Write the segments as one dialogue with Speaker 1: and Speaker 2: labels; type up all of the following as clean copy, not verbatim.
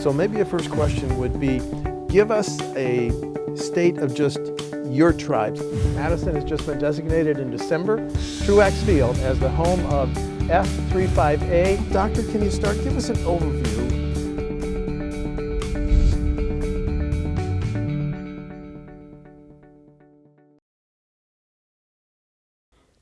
Speaker 1: So maybe a first question would be, give us a state of just your tribes. Madison has just been designated in December, Truax Field, as the home of F35A. Doctor, can you start? Give us an overview.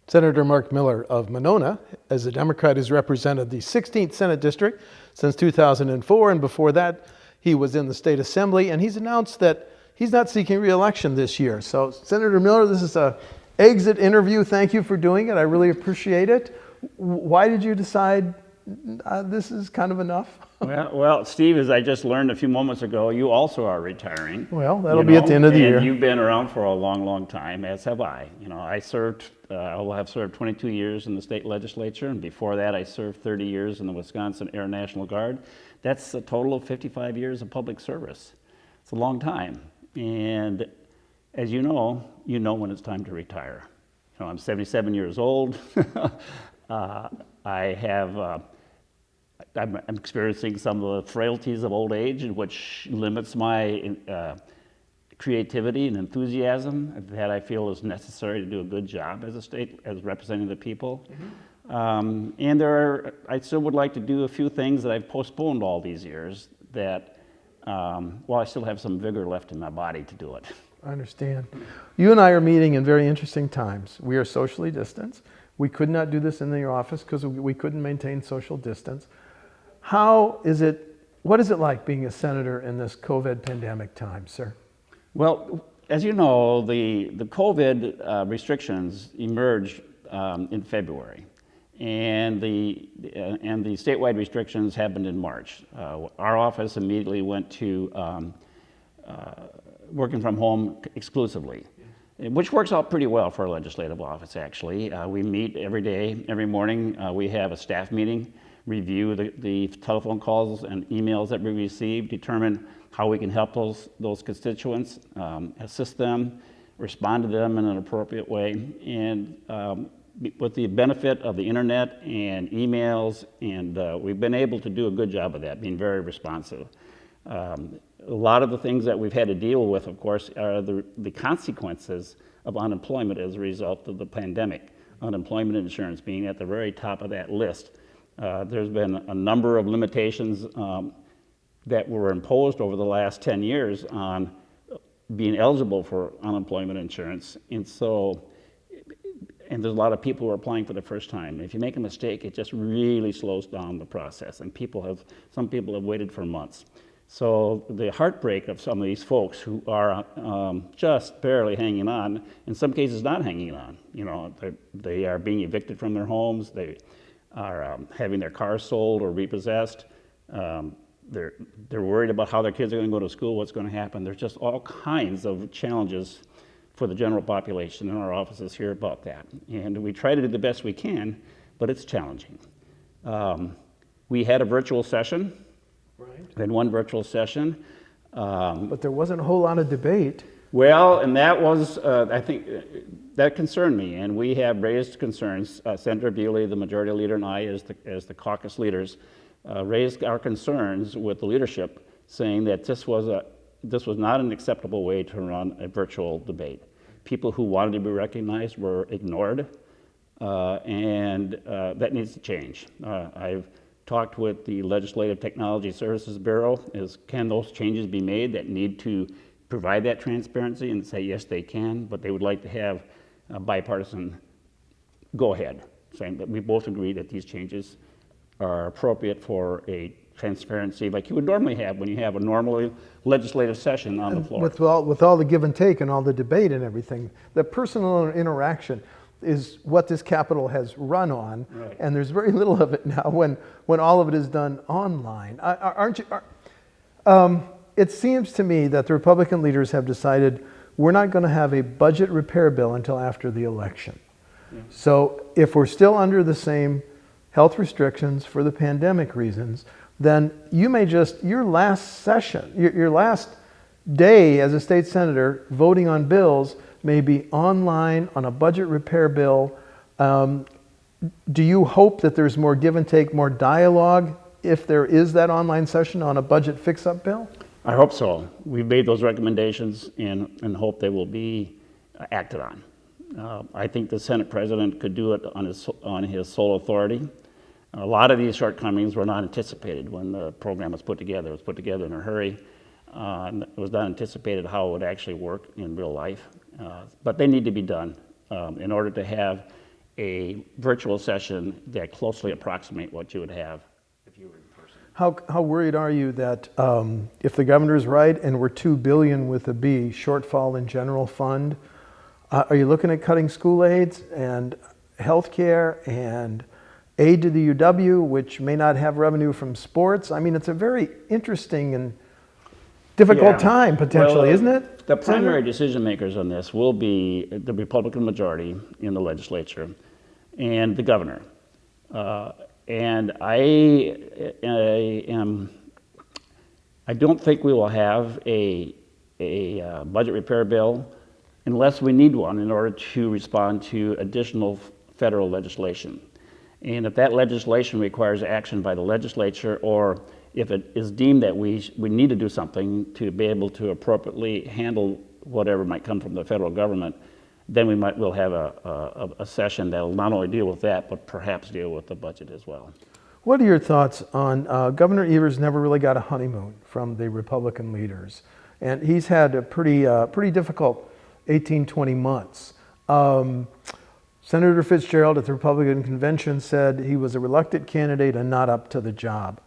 Speaker 1: Senator Mark Miller of Monona, as a Democrat, has represented the 16th Senate District since 2004, and before that, he was in the State Assembly, and he's announced that he's not seeking re-election this year. So, Senator Miller, this is an exit interview. Thank you for doing it. I really appreciate it. Why did you decide this is kind of enough?
Speaker 2: Well, Steve, as I just learned a few moments ago, you also are retiring.
Speaker 1: Well, that'll be at the end of the year.
Speaker 2: And you've been around for a long, long time, as have I. You know, I will have served 22 years in the state legislature, and before that I served 30 years in the Wisconsin Air National Guard. That's a total of 55 years of public service. It's a long time. And as you know when it's time to retire. You know, I'm 77 years old. I'm experiencing some of the frailties of old age, which limits my creativity and enthusiasm that I feel is necessary to do a good job as representing the people. Mm-hmm. And I still would like to do a few things that I've postponed all these years that, I still have some vigor left in my body to do it.
Speaker 1: I understand. You and I are meeting in very interesting times. We are socially distanced. We could not do this in the office because we couldn't maintain social distance. What is it like being a senator in this COVID pandemic time, sir? Well,
Speaker 2: as you know, the COVID restrictions emerged in February, and the statewide restrictions happened in March. Our office immediately went to working from home exclusively, which works out pretty well for our legislative office, actually. We meet every day, every morning. We have a staff meeting, review the telephone calls and emails that we receive, determine how we can help those constituents, assist them, respond to them in an appropriate way. And with the benefit of the internet and emails, and we've been able to do a good job of that, being very responsive. A lot of the things that we've had to deal with, of course, are the consequences of unemployment as a result of the pandemic. Unemployment insurance being at the very top of that list. There's been a number of limitations that were imposed over the last 10 years on being eligible for unemployment insurance. And there's a lot of people who are applying for the first time. If you make a mistake, it just really slows down the process, and some people have waited for months. So the heartbreak of some of these folks who are just barely hanging on, in some cases not hanging on. You know, they are being evicted from their homes, they are having their cars sold or repossessed. They're worried about how their kids are going to go to school, what's going to happen. There's just all kinds of challenges for the general population, and our offices hear about that. And we try to do the best we can, but it's challenging. We had a virtual session. Right. We had one virtual session.
Speaker 1: But there wasn't a whole lot of debate.
Speaker 2: Well, and that was, I think, that concerned me, and we have raised concerns. Senator Bewley, the majority leader, and I, as the caucus leaders, raised our concerns with the leadership, saying that this was not an acceptable way to run a virtual debate. People who wanted to be recognized were ignored, and that needs to change. I've talked with the Legislative Technology Services Bureau, can those changes be made that need to provide that transparency, and say yes they can, but they would like to have a bipartisan go-ahead, saying that we both agree that these changes are appropriate for a transparency like you would normally have when you have a normal legislative session on the floor.
Speaker 1: With all the give and take and all the debate and everything, the personal interaction is what this Capitol has run on, right. And there's very little of it now when all of it is done online. It seems to me that the Republican leaders have decided we're not going to have a budget repair bill until after the election. Yeah. So if we're still under the same health restrictions for the pandemic reasons, then you may your last session, your last day as a state senator voting on bills may be online on a budget repair bill. Do you hope that there's more give and take, more dialogue if there is that online session on a budget fix-up bill?
Speaker 2: I hope so. We've made those recommendations and hope they will be acted on. I think the Senate President could do it on his sole authority. A lot of these shortcomings were not anticipated when the program was put together. It was put together in a hurry. It was not anticipated how it would actually work in real life. But they need to be done in order to have a virtual session that closely approximate what you would have if you were in person.
Speaker 1: How worried are you that if the governor's right and we're $2 billion with a B shortfall in general fund, are you looking at cutting school aids and health care and aid to the UW, which may not have revenue from sports? I mean, it's a very interesting and difficult time potentially, isn't it?
Speaker 2: The primary decision makers on this will be the Republican majority in the legislature and the governor. And I don't think we will have a budget repair bill unless we need one in order to respond to additional federal legislation. And if that legislation requires action by the legislature, or if it is deemed that we need to do something to be able to appropriately handle whatever might come from the federal government, then we'll have a session that will not only deal with that, but perhaps deal with the budget as well.
Speaker 1: What are your thoughts on Governor Evers never really got a honeymoon from the Republican leaders, and he's had a pretty difficult 18-20 months. Senator Fitzgerald at the Republican convention said he was a reluctant candidate and not up to the job.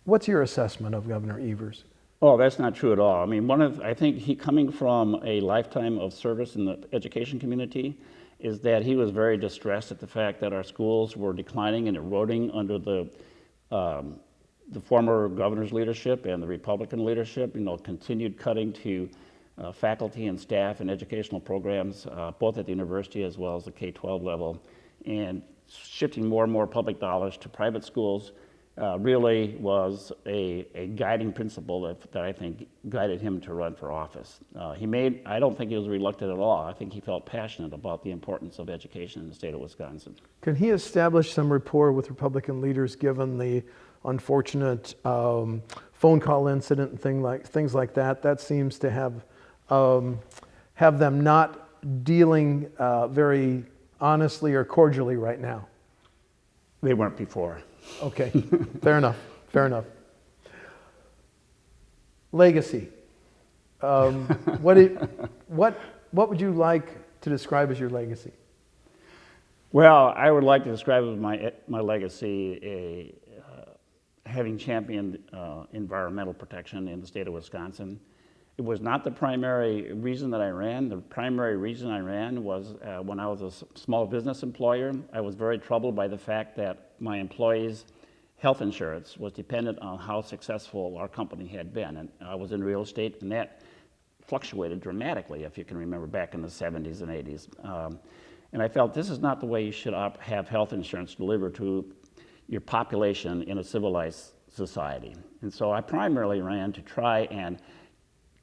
Speaker 1: What's your assessment of Governor Evers?
Speaker 2: Oh, that's not true at all. I mean, I think he, coming from a lifetime of service in the education community, is that he was very distressed at the fact that our schools were declining and eroding under the former governor's leadership and the Republican leadership. Continued cutting to faculty and staff and educational programs, both at the university as well as the K-12 level, and shifting more and more public dollars to private schools. Really was a guiding principle that I think guided him to run for office. I don't think he was reluctant at all. I think he felt passionate about the importance of education in the state of Wisconsin.
Speaker 1: Can he establish some rapport with Republican leaders given the unfortunate phone call incident and things like that? That seems to have them not dealing very honestly or cordially right now.
Speaker 2: They weren't before.
Speaker 1: Okay, fair enough. Legacy. What would you like to describe as your legacy?
Speaker 2: Well, I would like to describe my legacy having championed environmental protection in the state of Wisconsin. It was not the primary reason that I ran. The primary reason I ran was when I was a small business employer. I was very troubled by the fact that my employees' health insurance was dependent on how successful our company had been. And I was in real estate, and that fluctuated dramatically, if you can remember, back in the 70s and 80s. And I felt this is not the way you should have health insurance delivered to your population in a civilized society. And so I primarily ran to try and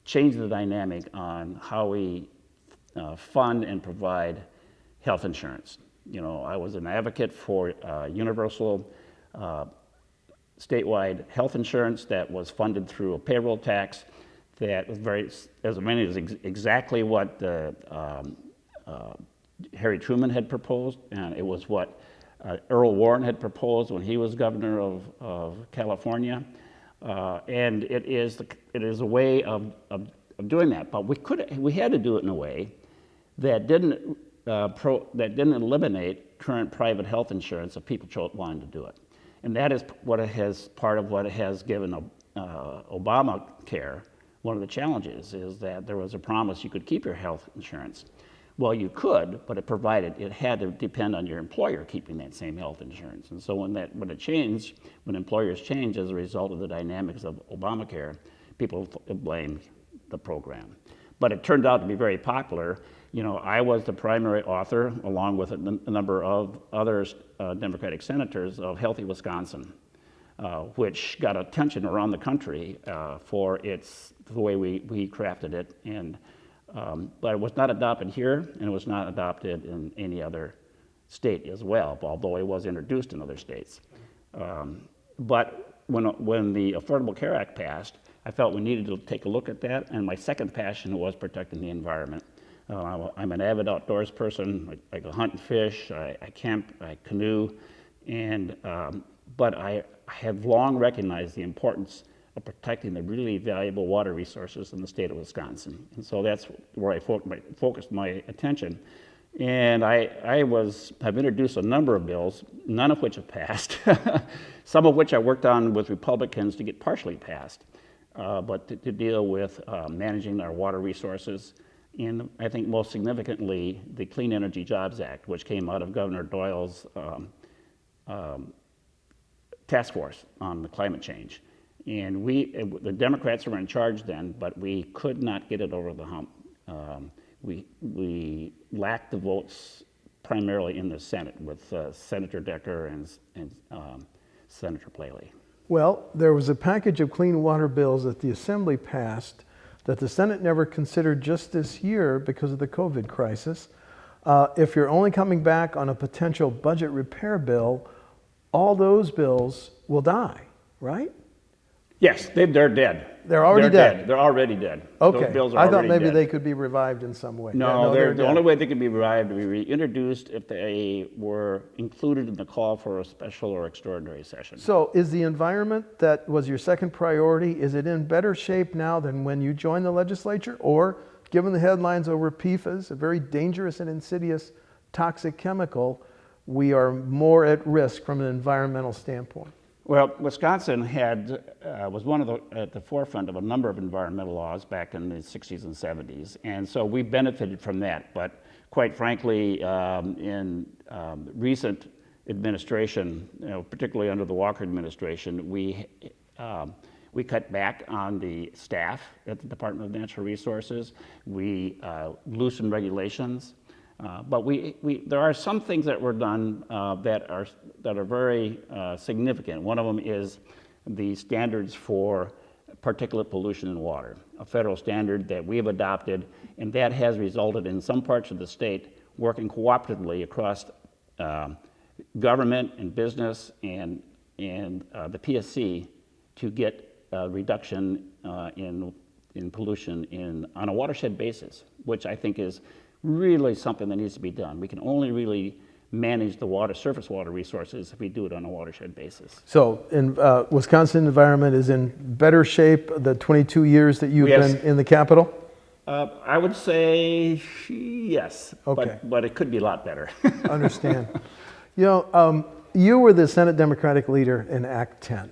Speaker 2: change the dynamic on how we fund and provide health insurance. I was an advocate for universal statewide health insurance that was funded through a payroll tax that was exactly what Harry Truman had proposed, and it was what Earl Warren had proposed when he was governor of California. And it is a way of doing that, but we had to do it in a way that didn't eliminate current private health insurance if people wanted to do it, and that is part of what has given Obamacare. One of the challenges is that there was a promise you could keep your health insurance. Well, you could, but it had to depend on your employer keeping that same health insurance. And so when employers change as a result of the dynamics of Obamacare, people blamed the program. But it turned out to be very popular. I was the primary author, along with a number of other Democratic senators, of Healthy Wisconsin, which got attention around the country for the way we crafted it. But it was not adopted here, and it was not adopted in any other state as well, although it was introduced in other states. But when the Affordable Care Act passed, I felt we needed to take a look at that, and my second passion was protecting the environment. I'm an avid outdoors person. I go hunt and fish, I camp, I canoe, and but I have long recognized the importance of protecting the really valuable water resources in the state of Wisconsin. And so that's where I focused my attention. And have introduced a number of bills, none of which have passed, some of which I worked on with Republicans to get partially passed, but to deal with managing our water resources. And I think most significantly, the Clean Energy Jobs Act, which came out of Governor Doyle's task force on the climate change. And the Democrats were in charge then, but we could not get it over the hump. We lacked the votes primarily in the Senate with Senator Decker and Senator Plahley.
Speaker 1: Well, there was a package of clean water bills that the Assembly passed that the Senate never considered just this year because of the COVID crisis. If you're only coming back on a potential budget repair bill, all those bills will die, right?
Speaker 2: Yes, they're dead.
Speaker 1: They're already dead.
Speaker 2: They're already dead.
Speaker 1: Okay.
Speaker 2: Those bills are
Speaker 1: I thought
Speaker 2: already
Speaker 1: maybe
Speaker 2: dead.
Speaker 1: they could be revived in some way.
Speaker 2: No,
Speaker 1: they're
Speaker 2: the
Speaker 1: dead.
Speaker 2: only way they could be revived would be reintroduced if they were included in the call for a special or extraordinary session.
Speaker 1: So is the environment that was your second priority, is it in better shape now than when you joined the legislature? Or, given the headlines over PFAS, a very dangerous and insidious toxic chemical, we are more at risk from an environmental standpoint?
Speaker 2: Well, Wisconsin was at the forefront of a number of environmental laws back in the 60s and 70s, and so we benefited from that. But quite frankly, in recent administration, particularly under the Walker administration, we cut back on the staff at the Department of Natural Resources. We loosened regulations. But there are some things that were done that are very significant. One of them is the standards for particulate pollution in water, a federal standard that we have adopted, and that has resulted in some parts of the state working cooperatively across government and business and the PSC to get a reduction in pollution on a watershed basis, which I think is really something that needs to be done. We can only really manage the surface water resources if we do it on a watershed basis.
Speaker 1: So, Wisconsin environment is in better shape the 22 years that you've been in the Capitol?
Speaker 2: I would say yes,
Speaker 1: okay.
Speaker 2: but it could be a lot better.
Speaker 1: Understand. You were the Senate Democratic leader in Act 10.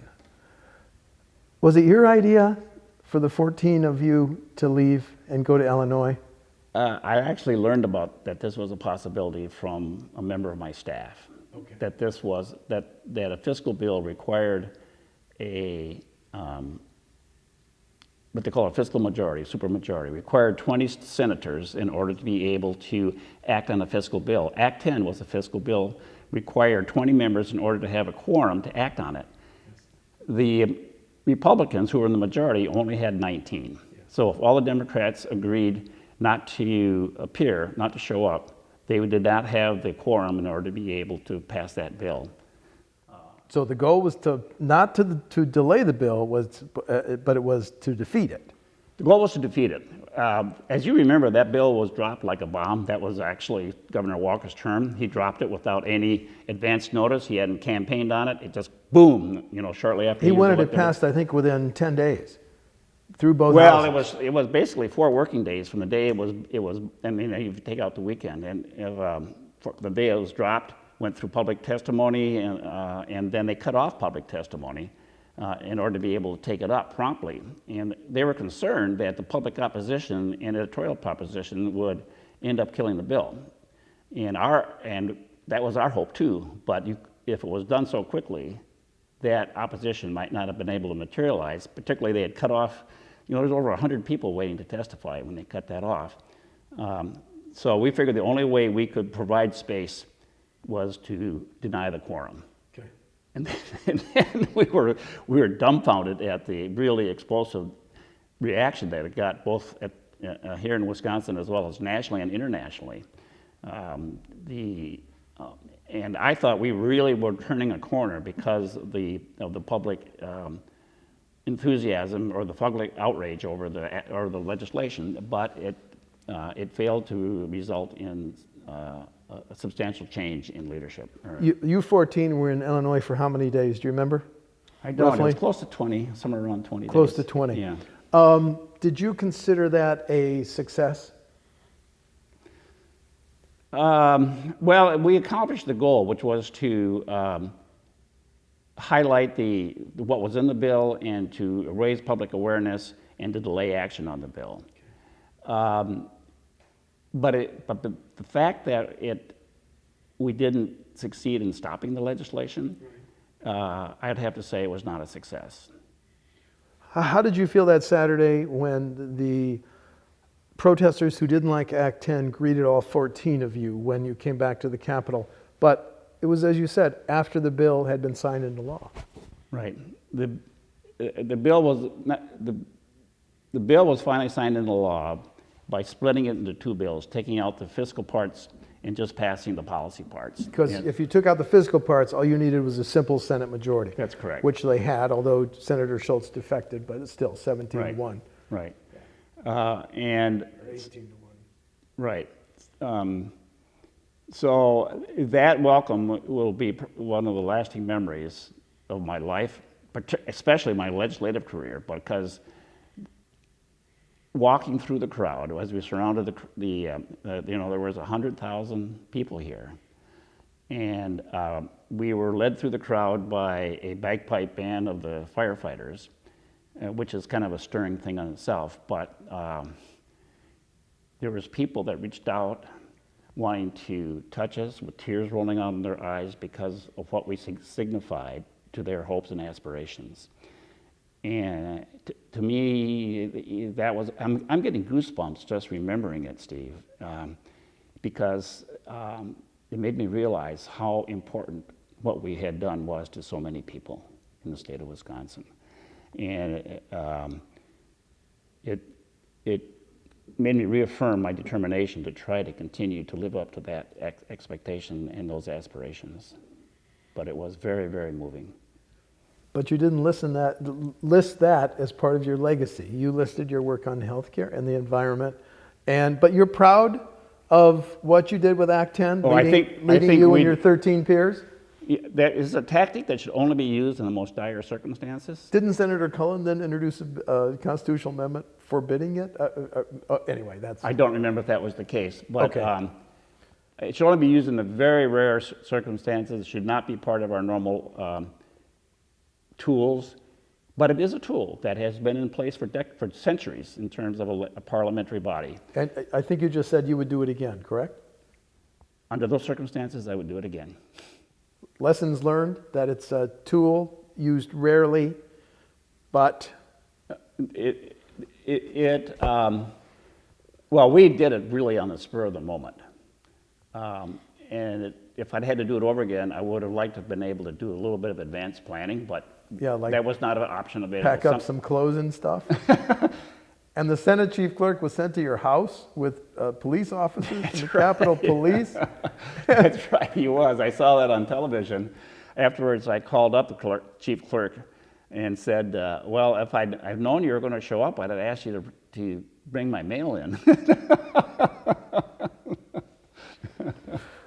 Speaker 1: Was it your idea for the 14 of you to leave and go to Illinois?
Speaker 2: I actually learned about that this was a possibility from a member of my staff.
Speaker 1: Okay.
Speaker 2: That a fiscal bill required what they call a fiscal majority, supermajority, required 20 senators in order to be able to act on a fiscal bill. Act 10 was a fiscal bill, required 20 members in order to have a quorum to act on it. The Republicans, who were in the majority, only had 19. So if all the Democrats agreed not to appear, not to show up, they did not have the quorum in order to be able to pass that bill.
Speaker 1: So the goal was not to delay the bill, but it was to defeat it.
Speaker 2: The goal was to defeat it. As you remember, that bill was dropped like a bomb. That was actually Governor Walker's term. He dropped it without any advance notice. He hadn't campaigned on it. It just boom, shortly after
Speaker 1: he wanted it passed, I think, within 10 days. Through both houses.
Speaker 2: It was basically 4 working days from the day it was. I mean, you take out the weekend, and the day it was dropped, went through public testimony, and then they cut off public testimony in order to be able to take it up promptly. And they were concerned that the public opposition and editorial proposition would end up killing the bill. And that was our hope too. But if it was done so quickly, that opposition might not have been able to materialize. Particularly, they had cut off. There's over 100 people waiting to testify when they cut that off. So we figured the only way we could provide space was to deny the quorum.
Speaker 1: Okay.
Speaker 2: And then we were dumbfounded at the really explosive reaction that it got, both here in Wisconsin as well as nationally and internationally. And I thought we really were turning a corner because of the public enthusiasm or the public outrage over the legislation, but it failed to result in a substantial change in leadership.
Speaker 1: You 14 were in Illinois for how many days? Do you remember?
Speaker 2: I don't.
Speaker 1: Roughly?
Speaker 2: It was close to 20, somewhere around 20 days.
Speaker 1: Close to 20.
Speaker 2: Yeah.
Speaker 1: Did you consider that a success?
Speaker 2: Well, we accomplished the goal, which was to highlight what was in the bill and to raise public awareness and to delay action on the bill. But the fact that we didn't succeed in stopping the legislation, I'd have to say it was not a success.
Speaker 1: How did you feel that Saturday when the protesters who didn't like Act 10 greeted all 14 of you when you came back to the Capitol? But it was, as you said, after the bill had been signed into law.
Speaker 2: Right. The bill was finally signed into law by splitting it into two bills, taking out the fiscal parts and just passing the policy parts.
Speaker 1: Because if you took out the fiscal parts, all you needed was a simple Senate majority.
Speaker 2: That's correct.
Speaker 1: Which they had, although Senator Schultz defected, but it's still 17-1.
Speaker 2: Right. And
Speaker 1: 18-1.
Speaker 2: right. So that welcome will be one of the lasting memories of my life, especially my legislative career, because walking through the crowd as we surrounded there was 100,000 people here, and we were led through the crowd by a bagpipe band of the firefighters, which is kind of a stirring thing on itself. But there was people that reached out wanting to touch us with tears rolling out their eyes because of what we signified to their hopes and aspirations. And to me, that was, I'm getting goosebumps just remembering it, Steve, because it made me realize how important what we had done was to so many people in the state of Wisconsin. And it made me reaffirm my determination to try to continue to live up to that expectation and those aspirations. But it was very, very moving.
Speaker 1: But you didn't list that as part of your legacy. You listed your work on healthcare and the environment, but you're proud of what you did with Act 10, leading you and your 13 peers?
Speaker 2: That is a tactic that should only be used in the most dire circumstances.
Speaker 1: Didn't Senator Cullen then introduce a constitutional amendment forbidding it? Anyway, that's...
Speaker 2: I don't remember if that was the case, but
Speaker 1: okay.
Speaker 2: It should only be used in the very rare circumstances. It should not be part of our normal tools, but it is a tool that has been in place for centuries in terms of a parliamentary body.
Speaker 1: And I think you just said you would do it again, correct?
Speaker 2: Under those circumstances, I would do it again.
Speaker 1: Lessons learned, that it's a tool used rarely, but...
Speaker 2: Well, we did it really on the spur of the moment. And if I'd had to do it over again, I would have liked to have been able to do a little bit of advanced planning, but
Speaker 1: yeah, like
Speaker 2: that was not an option available.
Speaker 1: Pack up some clothes and stuff. And the Senate chief clerk was sent to your house with police officers from the Capitol Police.
Speaker 2: That's right, he was. I saw that on television. Afterwards, I called up the chief clerk and said, well, if I'd known you were going to show up, I'd have asked you to bring my mail in.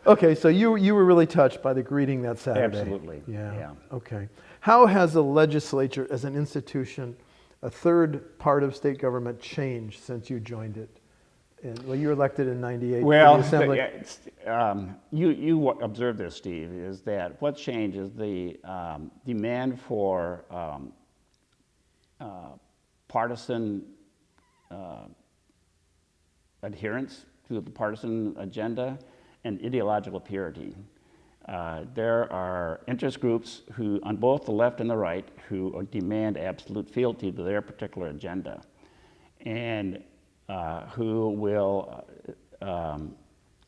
Speaker 1: Okay, so you were really touched by the greeting that Saturday.
Speaker 2: Absolutely. Yeah.
Speaker 1: Okay. How has the legislature as an institution, a third part of state government, changed since you joined it? Well, you were elected in '98
Speaker 2: well,
Speaker 1: for the Assembly.
Speaker 2: You observed this, Steve, is that what's changed is the demand for partisan adherence to the partisan agenda and ideological purity. There are interest groups who, on both the left and the right, who demand absolute fealty to their particular agenda, and who will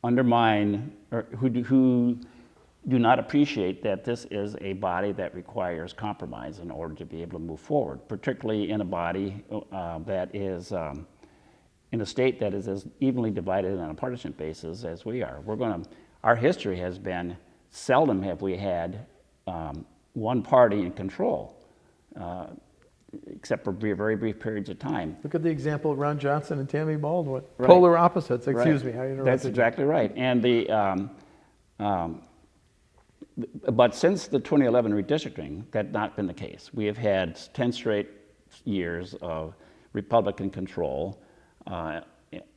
Speaker 2: undermine, or who do not appreciate that this is a body that requires compromise in order to be able to move forward, particularly in a body that is in a state that is as evenly divided on a partisan basis as we are. Our history has been seldom have we had one party in control, except for very brief periods of time.
Speaker 1: Look at the example of Ron Johnson and Tammy Baldwin.
Speaker 2: Right.
Speaker 1: Polar opposites. Excuse
Speaker 2: Right.
Speaker 1: me, I interrupted
Speaker 2: That's
Speaker 1: you.
Speaker 2: exactly right. And but since the 2011 redistricting, that's not been the case. We have had 10 straight years of Republican control, and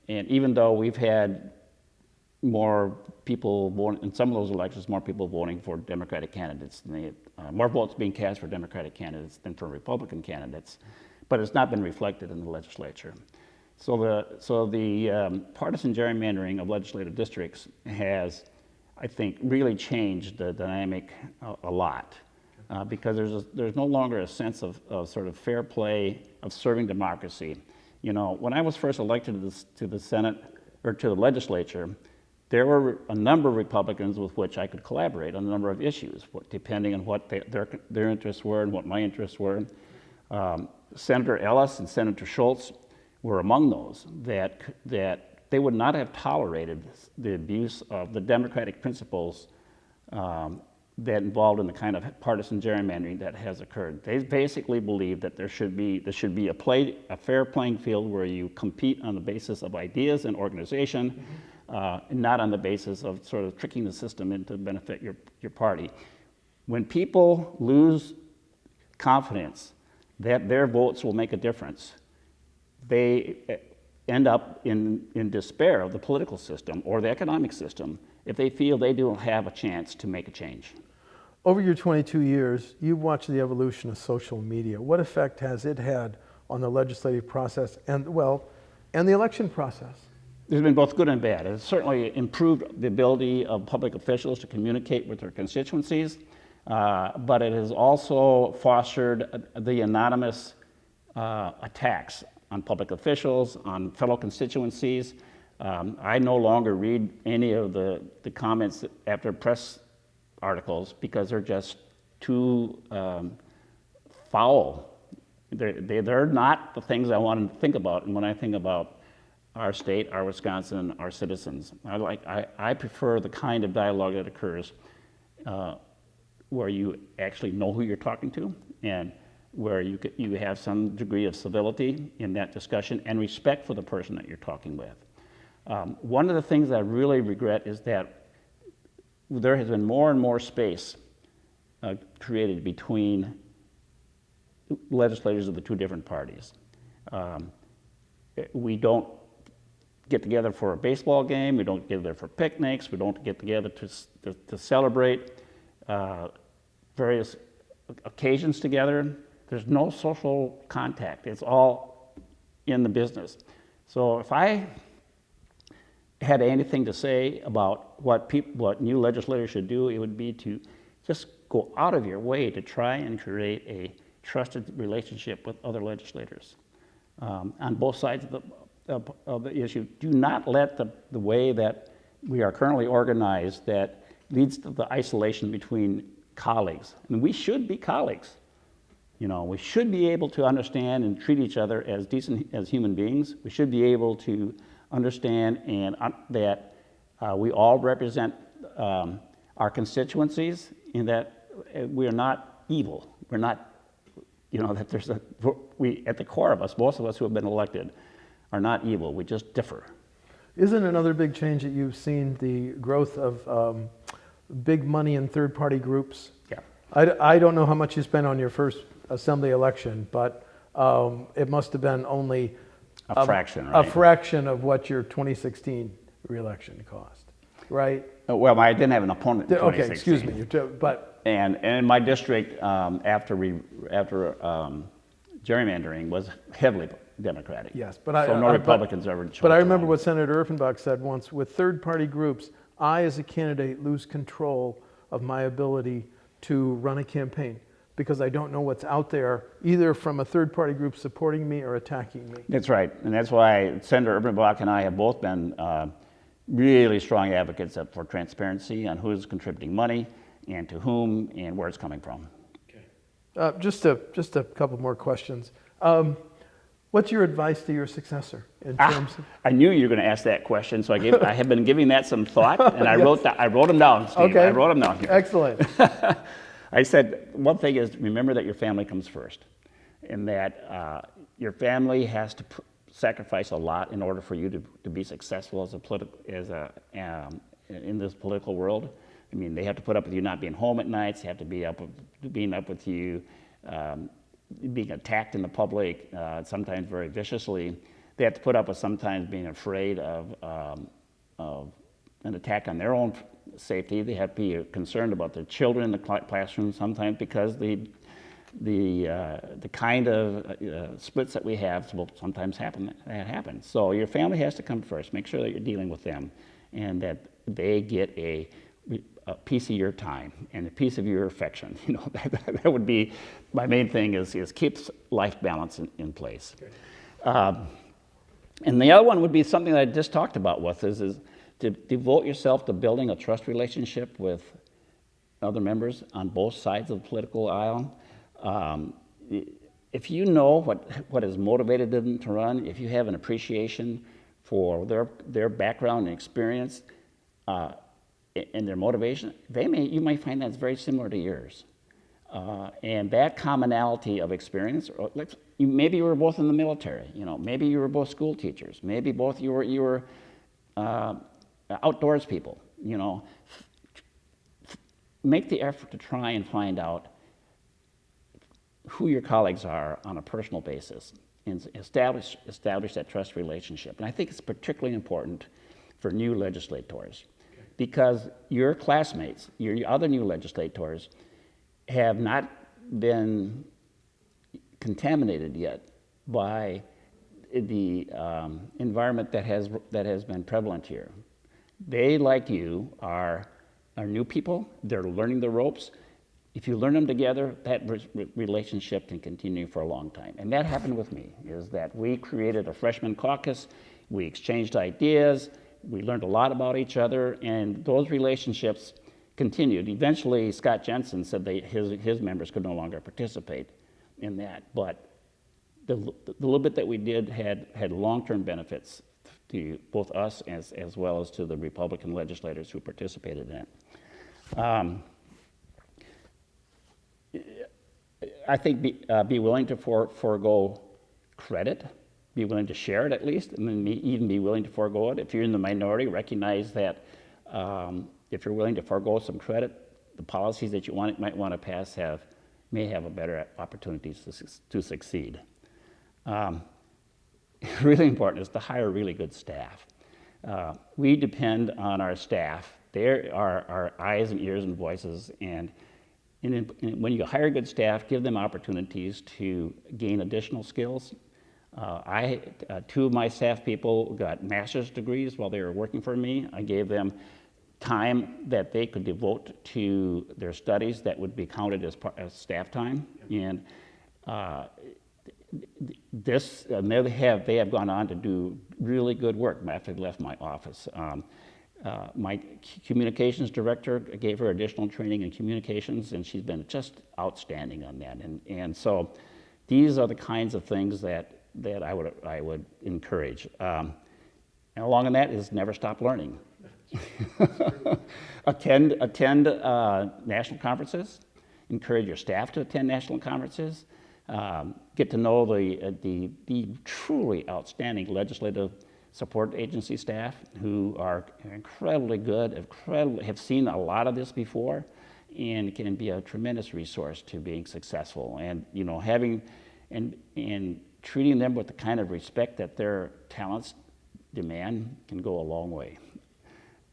Speaker 2: even though we've had more people voting in some of those elections, more people voting for Democratic candidates, more votes being cast for Democratic candidates than for Republican candidates, but it's not been reflected in the legislature. So the partisan gerrymandering of legislative districts has, I think, really changed the dynamic a lot, because there's no longer a sense of sort of fair play, of serving democracy. You know, when I was first elected to the Senate or to the legislature, there were a number of Republicans with which I could collaborate on a number of issues, depending on what their interests were and what my interests were. Senator Ellis and Senator Schultz were among those that they would not have tolerated the abuse of the democratic principles that involved in the kind of partisan gerrymandering that has occurred. They basically believe that there should be a fair playing field where you compete on the basis of ideas and organization, and not on the basis of sort of tricking the system into benefit your party. When people lose confidence that their votes will make a difference, they end up in despair of the political system or the economic system if they feel they don't have a chance to make a change.
Speaker 1: Over your 22 years, you've watched the evolution of social media. What effect has it had on the legislative process and the election process?
Speaker 2: There's been both good and bad. It's certainly improved the ability of public officials to communicate with their constituencies, but it has also fostered the anonymous attacks on public officials, on fellow constituencies. I no longer read any of the comments after press articles because they're just too foul. They're not the things I want to think about when I think about our state, our Wisconsin, our citizens. I prefer the kind of dialogue that occurs where you actually know who you're talking to and where you have some degree of civility in that discussion and respect for the person that you're talking with. One of the things I really regret is that there has been more and more space created between legislators of the two different parties. We don't get together for a baseball game, we don't get together for picnics, we don't get together to celebrate various occasions together. There's no social contact. It's all in the business. So if I had anything to say about what new legislators should do, it would be to just go out of your way to try and create a trusted relationship with other legislators on both sides of the issue. Do not let the way that we are currently organized that leads to the isolation between colleagues. I mean, we should be colleagues. You know, we should be able to understand and treat each other as decent as human beings. We should be able to understand that we all represent our constituencies and that we are not evil. We're not, that we at the core of us, most of us who have been elected, are not evil. We just differ.
Speaker 1: Isn't another big change that you've seen the growth of big money and third-party groups?
Speaker 2: Yeah.
Speaker 1: I don't know how much you spent on your first assembly election, but it must have been only
Speaker 2: a fraction, right?
Speaker 1: A fraction of what your 2016 reelection cost, right?
Speaker 2: Well, I didn't have an opponent in 2016.
Speaker 1: Okay, excuse me, but
Speaker 2: and in my district, after gerrymandering was heavily Democratic.
Speaker 1: Yes, but
Speaker 2: so no Republicans ever showed.
Speaker 1: But I remember what Senator Urfenbach said once: with third-party groups, I, as a candidate, lose control of my ability to run a campaign because I don't know what's out there, either from a third-party group supporting me or attacking me.
Speaker 2: That's right, and that's why Senator Urfenbach and I have both been really strong advocates for transparency on who's contributing money and to whom and where it's coming from.
Speaker 1: Okay. Just a couple more questions. What's your advice to your successor in terms of?
Speaker 2: I knew you were going to ask that question, so I have been giving that some thought, and I
Speaker 1: Yes.
Speaker 2: wrote them down, Steve.
Speaker 1: Okay.
Speaker 2: I wrote them down here.
Speaker 1: Excellent.
Speaker 2: I said, one thing is remember that your family comes first, and that your family has to sacrifice a lot in order for you to be successful in this political world. I mean, they have to put up with you not being home at nights. They have to being up with you, being attacked in the public, sometimes very viciously. They have to put up with sometimes being afraid of an attack on their own safety. They have to be concerned about their children in the classroom sometimes, because the kind of splits that we have will sometimes happen. So your family has to come first. Make sure that you're dealing with them, and that they get a piece of your time and a piece of your affection. You know, that would be my main thing, is keeps life balance in place. And the other one would be something that I just talked about is to devote yourself to building a trust relationship with other members on both sides of the political aisle. If you know what has motivated them to run, if you have an appreciation for their background and experience, and their motivation, you might find that's very similar to yours. And that commonality of experience, maybe you were both in the military, you know, maybe you were both school teachers, maybe both you were outdoors people, you know. Make the effort to try and find out who your colleagues are on a personal basis, and establish that trust relationship. And I think it's particularly important for new legislators, because your classmates, your other new legislators, have not been contaminated yet by the environment that has been prevalent here. They, like you, are new people. They're learning the ropes. If you learn them together, that relationship can continue for a long time. And that happened with me, is that we created a freshman caucus, we exchanged ideas, we learned a lot about each other, and those relationships continued. Eventually, Scott Jensen said that his members could no longer participate in that, but the little bit that we did had long-term benefits to both us as well as to the Republican legislators who participated in it. I think be willing to forego credit, be willing to share it at least, and then even be willing to forego it. If you're in the minority, recognize that if you're willing to forego some credit, the policies that you might want to pass may have a better opportunities to succeed. Really important is to hire really good staff. We depend on our staff. They are our eyes and ears and voices, and when you hire good staff, give them opportunities to gain additional skills. Two of my staff people got master's degrees while they were working for me. I gave them time that they could devote to their studies that would be counted as staff time. And they have gone on to do really good work after they left my office. My communications director gave her additional training in communications, and she's been just outstanding on that. And so these are the kinds of things that I would encourage. And along with that is never stop learning. Attend national conferences. Encourage your staff to attend national conferences. Get to know the truly outstanding legislative support agency staff who are incredibly good, have seen a lot of this before, and can be a tremendous resource to being successful. And you know, having and treating them with the kind of respect that their talents demand can go a long way.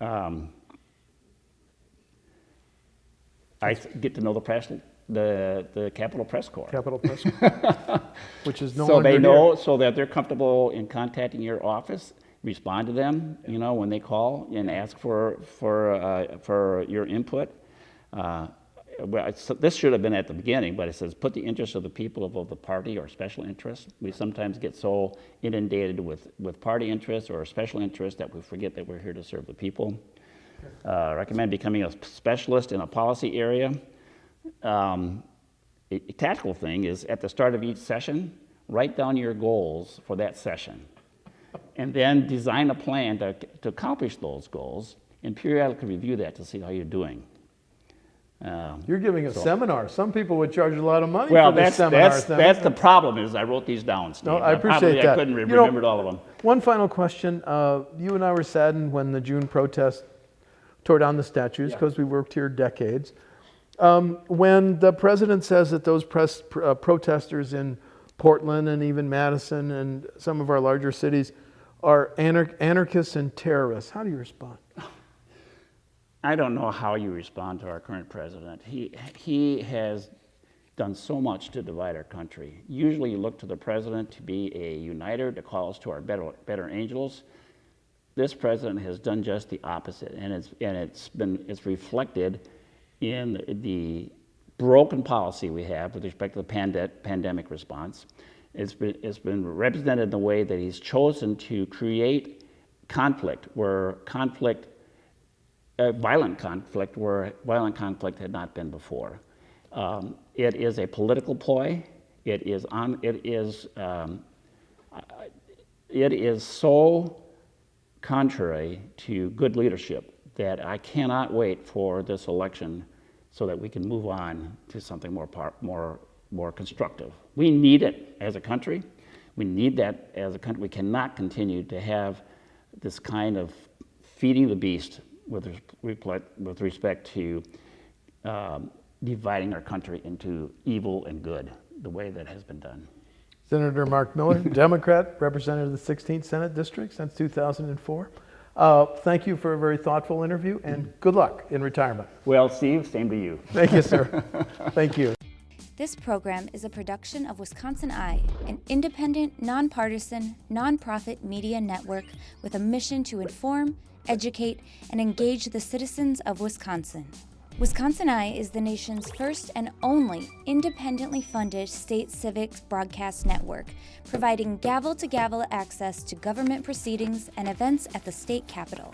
Speaker 2: I get to know the press, the Capitol Press Corps.
Speaker 1: Capitol Press Corps, which is no
Speaker 2: so
Speaker 1: longer
Speaker 2: they know,
Speaker 1: here.
Speaker 2: so that they're comfortable in contacting your office. Respond to them, you know, when they call and ask for your input. This should have been at the beginning, but it says put the interests of the people above the party or special interests. We sometimes get so inundated with party interests or special interests that we forget that we're here to serve the people. Recommend becoming a specialist in a policy area. A tactical thing is at the start of each session, write down your goals for that session, and then design a plan to accomplish those goals, and periodically review that to see how you're doing.
Speaker 1: You're giving a seminar. Some people would charge a lot of money
Speaker 2: Well,
Speaker 1: for this seminar.
Speaker 2: that's the problem is I wrote these down, Steve.
Speaker 1: No, I appreciate that.
Speaker 2: I couldn't remember all of them.
Speaker 1: One final question. You and I were saddened when the June protest tore down the statues because we worked here decades. When the president says that those protesters in Portland and even Madison and some of our larger cities are anarchists and terrorists, how do you respond?
Speaker 2: I don't know how you respond to our current president. He has done so much to divide our country. Usually you look to the president to be a uniter, to call us to our better angels. This president has done just the opposite, and it's reflected in the broken policy we have with respect to the pandemic response. It's been represented in the way that he's chosen to create conflict violent conflict where violent conflict had not been before. It is a political ploy. It is so contrary to good leadership that I cannot wait for this election so that we can move on to something more constructive. We need it as a country. We need that as a country. We cannot continue to have this kind of feeding the beast with respect to dividing our country into evil and good, the way that has been done.
Speaker 1: Senator Mark Miller, Democrat, representative of the 16th Senate District since 2004. Thank you for a very thoughtful interview, and good luck in retirement.
Speaker 2: Well, Steve, same to you.
Speaker 1: Thank you, sir. Thank you.
Speaker 3: This program is a production of WisconsinEye, an independent, nonpartisan, nonprofit media network with a mission to inform, educate, and engage the citizens of Wisconsin. WisconsinEye is the nation's first and only independently funded state civics broadcast network, providing gavel-to-gavel access to government proceedings and events at the state capitol.